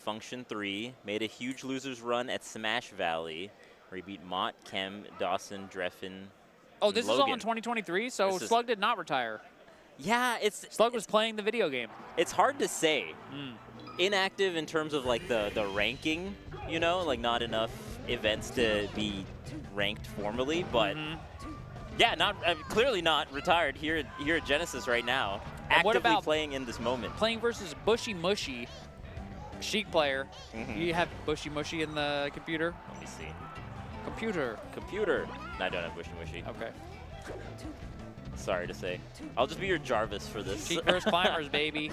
Function 3, made a huge loser's run at Smash Valley, where he beat Mott, Kem, Dawson, Dreffin. Oh, this is all Logan. in 2023, so This is- SluG did not retire. Yeah, SluG was playing the video game. it's hard to say. Inactive in terms of like the ranking, you know, like not enough events to be ranked formally, but yeah, not clearly not retired here at Genesis right now. And what Actively about playing in this moment. Playing versus BushyMushy, Sheik player. You have BushyMushy in the computer? Let me see. Computer. No, I don't have BushyMushy. Okay. Sorry to say. I'll just be your Jarvis for this. Sheik versus Climbers, baby.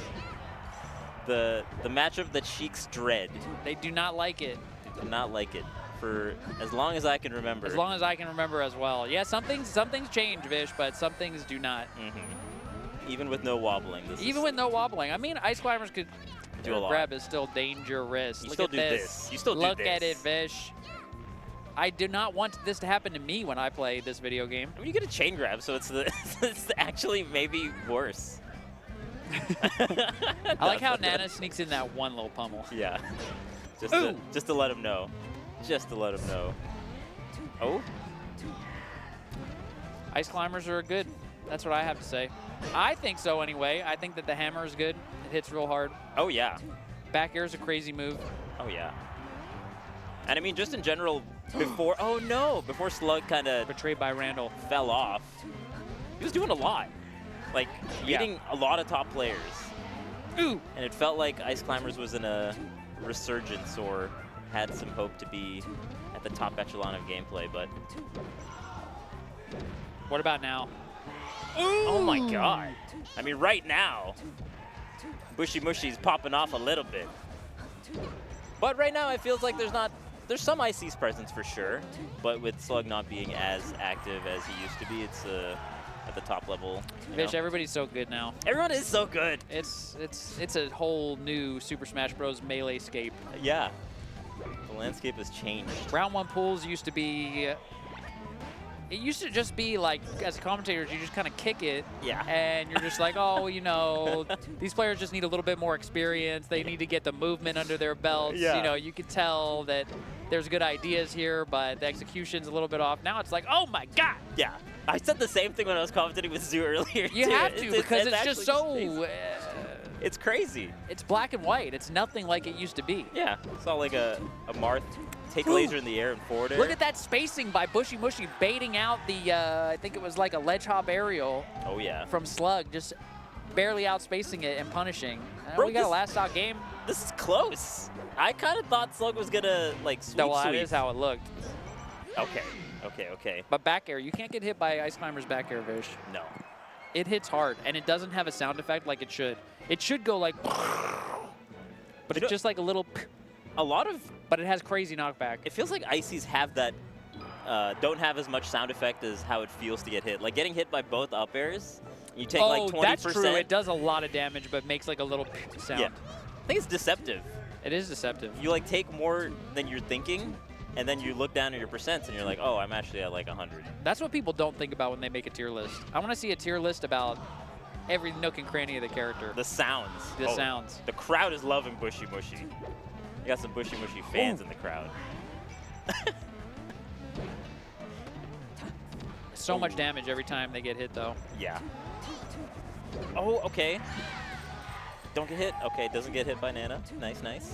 The matchup that Sheiks dread. They do not like it. They do not like it for as long as I can remember. As long as I can remember as well. Yeah, some things change, Vish, but some things do not. Even with no wobbling. Even with no wobbling. I mean, Ice Climbers could do a lot. grab is still dangerous. You Look still at do this. You still do Look this. at it, Vish. I do not want this to happen to me when I play this video game. I mean, you get a chain grab, so it's it's actually maybe worse. I like how Nana sneaks in that one little pummel. Yeah. Just to let him know. Just to let him know. Oh. Ice Climbers are good. That's what I have to say. I think so anyway. I think that the hammer is good. It hits real hard. Oh, yeah. Back air is a crazy move. Oh, yeah. And I mean, just in general, before before SluG kind of Betrayed by Randall. fell off, he was doing a lot. Like, beating a lot of top players. Ooh! And it felt like Ice Climbers was in a resurgence or had some hope to be at the top echelon of gameplay, but... What about now? Oh my god. I mean, right now, BushyMushy's popping off a little bit. But right now, it feels like there's some Icy's presence for sure, but with SluG not being as active as he used to be, it's at the top level. Vish, everybody's so good now. Everyone is so good. It's a whole new Super Smash Bros. Melee scape. Yeah. The landscape has changed. Round 1 pools used to be... It used to just be like, as commentators, you just kind of kick it. Yeah. And you're just like, oh, you know, these players just need a little bit more experience. They need to get the movement under their belts. Yeah. You know, you could tell that there's good ideas here, but the execution's a little bit off. Now it's like, oh my god. Yeah. I said the same thing when I was commentating with Zoo earlier. You too. have to, because it's just so... crazy. It's crazy. It's black and white. It's nothing like it used to be. Yeah. It's not like a Marth take laser in the air and forward air. Look at that spacing by BushyMushy baiting out the, I think it was like a ledge hop aerial. Oh, yeah. From SluG, just barely outspacing it and punishing. Bro, We got a last out game. This is close. I kind of thought SluG was going to, like, sweep. That is how it looked. Okay. But back air, you can't get hit by Ice Climber's back air, Vish. No. It hits hard, and it doesn't have a sound effect like it should. It should go like... But it's just like a little... A lot of... But it has crazy knockback. It feels like Icy's have that... don't have as much sound effect as how it feels to get hit. Like, getting hit by both up airs, you take like 20%. That's true. It does a lot of damage, but makes like a little sound. Yeah. I think it's deceptive. It is deceptive. You like take more than you're thinking, and then you look down at your percents, and you're like, oh, I'm actually at like 100. That's what people don't think about when they make a tier list. I want to see a tier list about every nook and cranny of the character. The sounds. The sounds. The crowd is loving BushyMushy. You got some BushyMushy fans in the crowd. So much damage every time they get hit, though. Yeah. Oh, okay. Don't get hit. Okay, doesn't get hit by Nana. Nice, nice.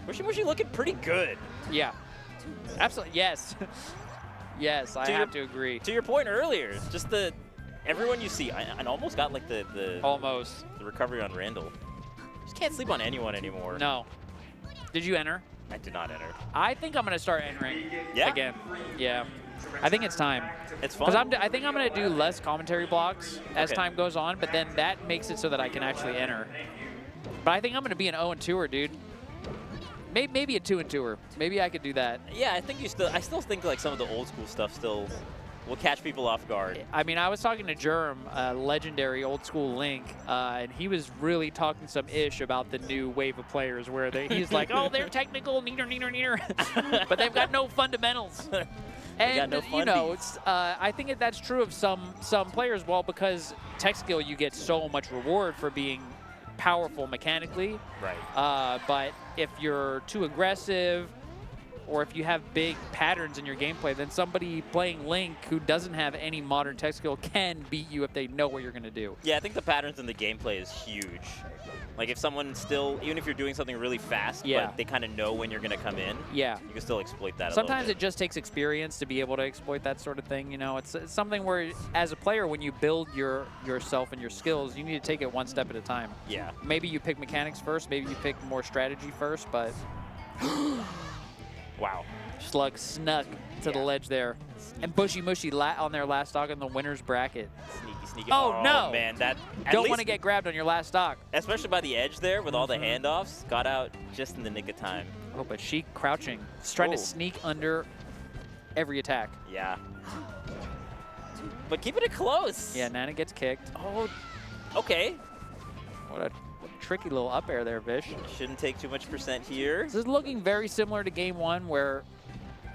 BushyMushy looking pretty good. Yeah. Absolutely. Yes. Yes, I have to agree. To your point earlier, just everyone you see, I almost got like the recovery on Randall. Just can't sleep on anyone anymore. No. Did you enter? I did not enter. I think I'm gonna start entering again. Yeah. I think it's time. It's fun. Because I think I'm going to do less commentary blocks as time goes on, but then that makes it so that I can actually enter. But I think I'm going to be an 0-2er, dude. Maybe a 2-2er. Maybe I could do that. Yeah, I still think like some of the old school stuff still will catch people off guard. I mean, I was talking to Germ, legendary old school Link, and he was really talking some ish about the new wave of players where he's like, oh, they're technical, neener. But they've got no fundamentals. And, you know, I think that's true of some players, well, because tech skill, you get so much reward for being powerful mechanically. Right. But if you're too aggressive or if you have big patterns in your gameplay, then somebody playing Link who doesn't have any modern tech skill can beat you if they know what you're going to do. Yeah, I think the patterns in the gameplay is huge. Like if someone still, even if you're doing something really fast, Yeah. but they kind of know when you're going to come in, Yeah. you can still exploit that Sometimes a little it just takes experience to be able to exploit that sort of thing. You know, it's something where, as a player, when you build yourself and your skills, you need to take it one step at a time. bit. Yeah. Maybe you pick mechanics first, maybe you pick more strategy first, but Wow. SluG snuck to the ledge there. And BushyMushy on their last stock in the winner's bracket. Sneaky, sneaky. Oh, no. Man, that Don't want to get grabbed on your last stock. especially by the edge there with all the handoffs, got out just in the nick of time. Oh, but Sheik crouching. He's trying to Oh. sneak under every attack. Yeah. But keeping it close. Yeah, Nana gets kicked. Oh, okay. What a tricky little up air there, Vish. Shouldn't take too much percent here. This is looking very similar to game one, where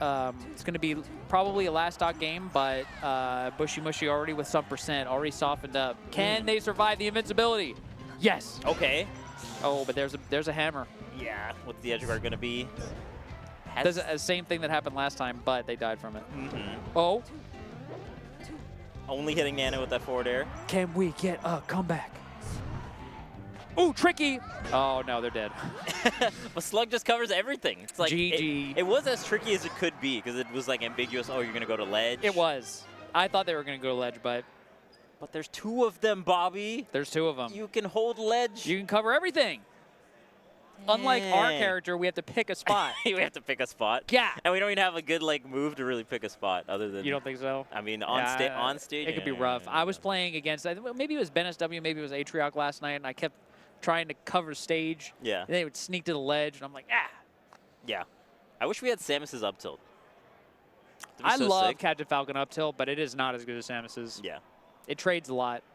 it's going to be probably a last stock game, but BushyMushy already with some percent, already softened up. Can they survive the invincibility? Yes. Okay. Oh, but there's a hammer. Yeah. What's the edge guard going to be? Does the same thing that happened last time, but they died from it. Mm-hmm. Oh. Only hitting Nana with that forward air. Can we get a comeback? Ooh, tricky. Oh, no, they're dead. But SluG just covers everything. It's like GG. It was as tricky as it could be because it was like ambiguous. Oh, you're gonna go to ledge. It was. I thought they were going to go to ledge, but But there's two of them, Bobby. there's two of them. You can hold ledge. You can cover everything. Unlike our Dang. character, we have to pick a spot. We have to pick a spot. Yeah. And we don't even have a good like move to really pick a spot other than. You don't think so? I mean, Yeah, on stage. It could be rough. I was playing against, maybe it was Ben SW, maybe it was Atrioc last night, and I kept trying to cover stage. Yeah. And they would sneak to the ledge, and I'm like, ah. Yeah. I wish we had Samus's up tilt. That'd be I so love sick. Captain Falcon up tilt, but it is not as good as Samus's. Yeah. It trades a lot.